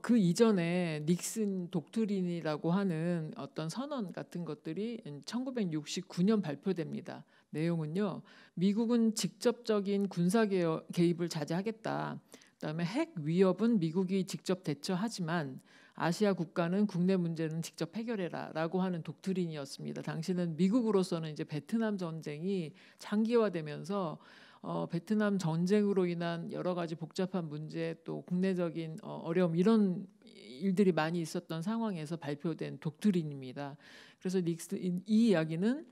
그 이전에 닉슨 독트린이라고 하는 어떤 선언 같은 것들이 1969년 발표됩니다. 내용은요, 미국은 직접적인 군사 개입을 자제하겠다. 그다음에 핵 위협은 미국이 직접 대처하지만 아시아 국가는 국내 문제는 직접 해결해라라고 하는 독트린이었습니다. 당시는 미국으로서는 이제 베트남 전쟁이 장기화되면서 베트남 전쟁으로 인한 여러 가지 복잡한 문제 또 국내적인 어려움 이런 일들이 많이 있었던 상황에서 발표된 독트린입니다. 그래서 닉슨 이 이야기는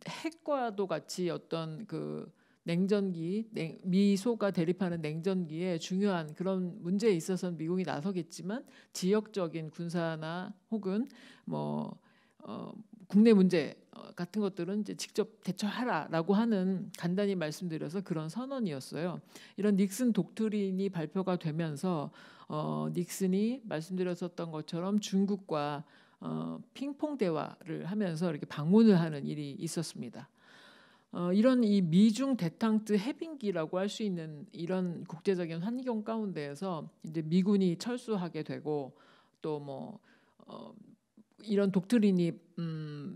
핵과도 같이 어떤 그 냉전기, 미소가 대립하는 냉전기에 중요한 그런 문제에 있어서는 미국이 나서겠지만 지역적인 군사나 혹은 뭐 국내 문제 같은 것들은 이제 직접 대처하라라고 하는 간단히 말씀드려서 그런 선언이었어요. 이런 닉슨 독트린이 발표가 되면서 닉슨이 말씀드렸었던 것처럼 중국과 핑퐁 대화를 하면서 이렇게 방문을 하는 일이 있었습니다. 이런 이 미중 대탕트 해빙기라고 할 수 있는 이런 국제적인 환경 가운데에서 이제 미군이 철수하게 되고 또 뭐 이런 독트린이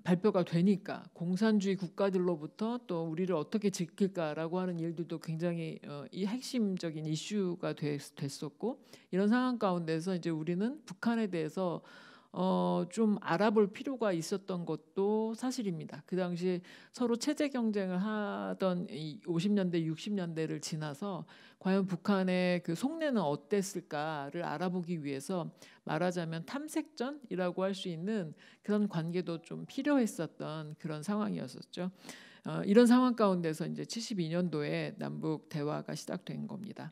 발표가 되니까 공산주의 국가들로부터 또 우리를 어떻게 지킬까라고 하는 일들도 굉장히 이 핵심적인 이슈가 됐었고 이런 상황 가운데서 이제 우리는 북한에 대해서 좀 알아볼 필요가 있었던 것도 사실입니다. 그 당시 서로 체제 경쟁을 하던 이 50년대, 60년대를 지나서 과연 북한의 그 속내는 어땠을까를 알아보기 위해서 말하자면 탐색전이라고 할 수 있는 그런 관계도 좀 필요했었던 그런 상황이었었죠. 이런 상황 가운데서 이제 72년도에 남북 대화가 시작된 겁니다.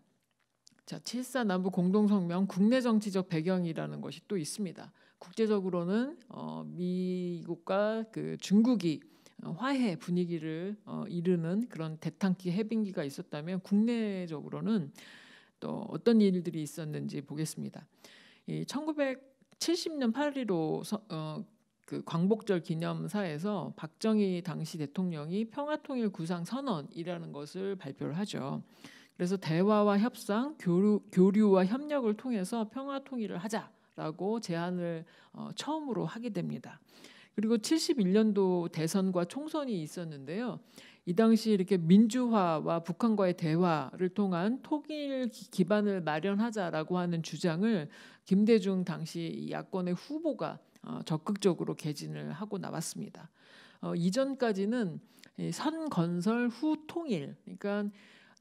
자, 7.4 남북 공동성명 국내 정치적 배경이라는 것이 또 있습니다. 국제적으로는 미국과 그 중국이 화해 분위기를 이루는 그런 대탕기 해빙기가 있었다면 국내적으로는 또 어떤 일들이 있었는지 보겠습니다. 1970년 8.15 그 광복절 기념사에서 박정희 당시 대통령이 평화통일 구상 선언이라는 것을 발표를 하죠. 그래서 대화와 협상, 교류와 협력을 통해서 평화통일을 하자라고 제안을 처음으로 하게 됩니다. 그리고 71년도 대선과 총선이 있었는데요. 이 당시 이렇게 민주화와 북한과의 대화를 통한 통일 기반을 마련하자라고 하는 주장을 김대중 당시 야권의 후보가 적극적으로 개진을 하고 나왔습니다. 이전까지는 선 건설 후 통일, 그러니까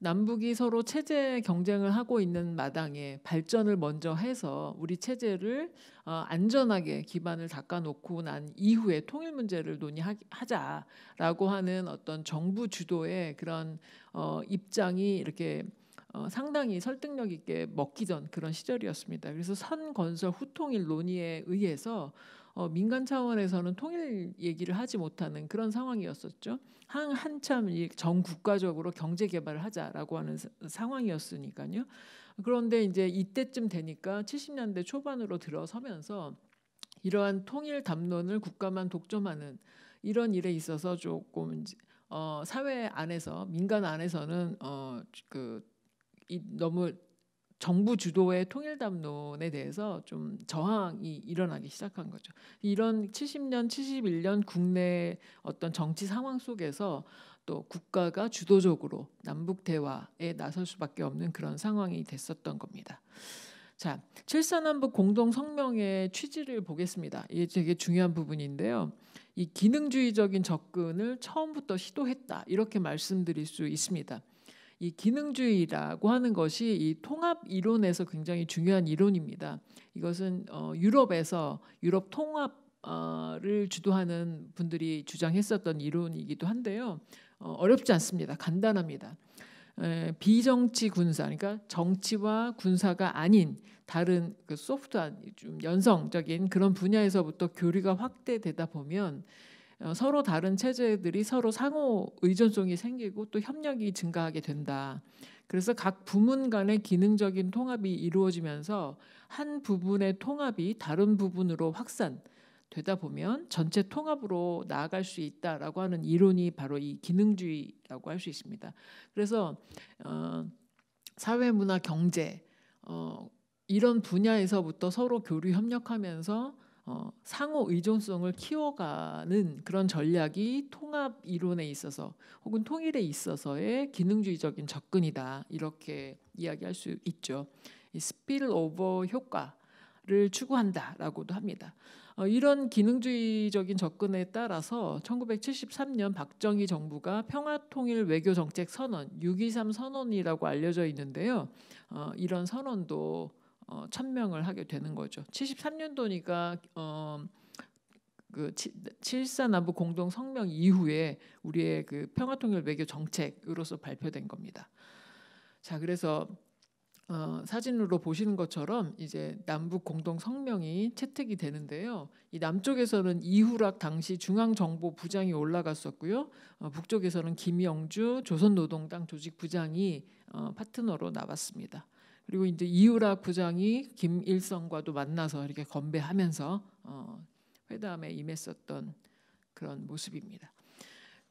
남북이 서로 체제 경쟁을 하고 있는 마당에 발전을 먼저 해서 우리 체제를 안전하게 기반을 닦아놓고 난 이후에 통일 문제를 논의하자라고 하는 어떤 정부 주도의 그런 입장이 이렇게 상당히 설득력 있게 먹히던 그런 시절이었습니다. 그래서 선 건설 후 통일 논의에 의해서 민간 차원에서는 통일 얘기를 하지 못하는 그런 상황이었었죠. 한참 전 국가적으로 경제 개발을 하자라고 하는 상황이었으니까요. 그런데 이제 이때쯤 되니까 70년대 초반으로 들어서면서 이러한 통일 담론을 국가만 독점하는 이런 일에 있어서 조금 사회 안에서 민간 안에서는 너무 정부 주도의 통일 담론에 대해서 좀 저항이 일어나기 시작한 거죠. 이런 70년, 71년 국내 어떤 정치 상황 속에서 또 국가가 주도적으로 남북 대화에 나설 수밖에 없는 그런 상황이 됐었던 겁니다. 자, 7.4 남북 공동 성명의 취지를 보겠습니다. 이게 되게 중요한 부분인데요. 이 기능주의적인 접근을 처음부터 시도했다 이렇게 말씀드릴 수 있습니다. 이 기능주의라고 하는 것이 이 통합 이론에서 굉장히 중요한 이론입니다. 이것은 유럽에서 유럽 통합을 주도하는 분들이 주장했었던 이론이기도 한데요. 어렵지 않습니다. 간단합니다. 비정치 군사, 그러니까 정치와 군사가 아닌 다른 그 소프트한 좀 연성적인 그런 분야에서부터 교류가 확대되다 보면 서로 다른 체제들이 서로 상호 의존성이 생기고 또 협력이 증가하게 된다. 그래서 각 부문 간의 기능적인 통합이 이루어지면서 한 부분의 통합이 다른 부분으로 확산되다 보면 전체 통합으로 나아갈 수 있다라고 하는 이론이 바로 이 기능주의라고 할 수 있습니다. 그래서 사회, 문화, 경제 이런 분야에서부터 서로 교류 협력하면서 상호 의존성을 키워가는 그런 전략이 통합 이론에 있어서 혹은 통일에 있어서의 기능주의적인 접근이다. 이렇게 이야기할 수 있죠. 이 스필오버 효과를 추구한다라고도 합니다. 이런 기능주의적인 접근에 따라서 1973년 박정희 정부가 평화통일 외교정책 선언 6.23 선언이라고 알려져 있는데요. 이런 선언도 천명을 하게 되는 거죠. 73년도니까 그 7.4 남북 공동 성명 이후에 우리의 그 평화통일 외교 정책으로서 발표된 겁니다. 자, 그래서 사진으로 보시는 것처럼 이제 남북 공동 성명이 채택이 되는데요. 이 남쪽에서는 이후락 당시 중앙정보부장이 올라갔었고요. 북쪽에서는 김영주 조선노동당 조직부장이 파트너로 나왔습니다. 그리고 이제 이후락 부장이 김일성과도 만나서 이렇게 건배하면서 회담에 임했었던 그런 모습입니다.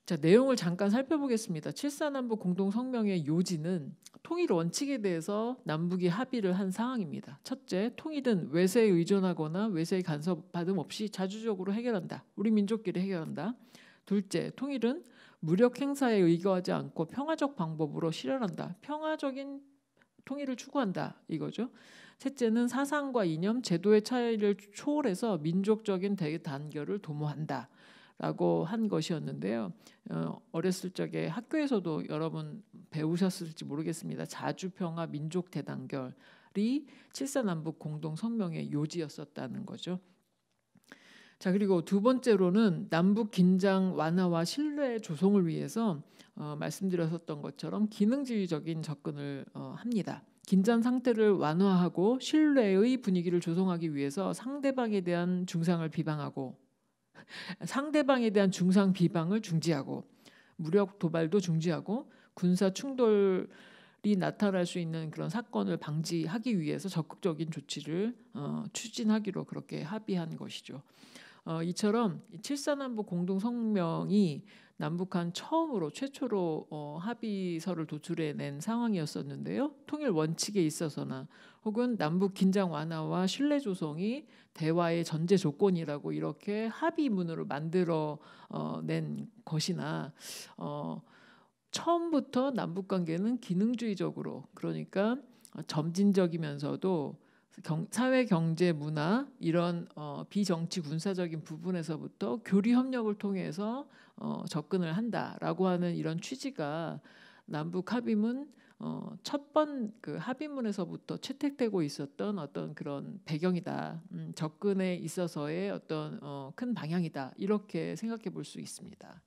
자, 내용을 잠깐 살펴보겠습니다. 7.4 남북 공동성명의 요지는 통일 원칙에 대해서 남북이 합의를 한 사항입니다. 첫째, 통일은 외세에 의존하거나 외세의 간섭 받음 없이 자주적으로 해결한다. 우리 민족끼리 해결한다. 둘째, 통일은 무력 행사에 의거하지 않고 평화적 방법으로 실현한다. 평화적인 통일을 추구한다. 이거죠. 셋째는 사상과 이념, 제도의 차이를 초월해서 민족적인 대단결을 도모한다. 라고 한 것이었는데요. 어렸을 적에 학교에서도 여러분 배우셨을지 모르겠습니다. 자주평화 민족 대단결이 7.4 남북 공동 성명의 요지였었다는 거죠. 자, 그리고 두 번째로는 남북 긴장 완화와 신뢰 조성을 위해서 말씀드렸었던 것처럼 기능주의적인 접근을 합니다. 긴장 상태를 완화하고 신뢰의 분위기를 조성하기 위해서 상대방에 대한 중상을 비방하고 상대방에 대한 중상 비방을 중지하고 무력 도발도 중지하고 군사 충돌이 나타날 수 있는 그런 사건을 방지하기 위해서 적극적인 조치를 추진하기로 그렇게 합의한 것이죠. 이처럼 7.4 남북 공동 성명이 남북한 최초로 합의서를 도출해낸 상황이었었는데요. 통일 원칙에 있어서나 혹은 남북 긴장 완화와 신뢰 조성이 대화의 전제 조건이라고 이렇게 합의문으로 만들어 낸 것이나 처음부터 남북 관계는 기능주의적으로, 그러니까 점진적이면서도 사회, 경제, 문화 이런 비정치 군사적인 부분에서부터 교류 협력을 통해서 접근을 한다라고 하는 이런 취지가 남북 합의문 첫 번 그 합의문에서부터 채택되고 있었던 어떤 그런 배경이다. 접근에 있어서의 어떤 큰 방향이다. 이렇게 생각해 볼 수 있습니다.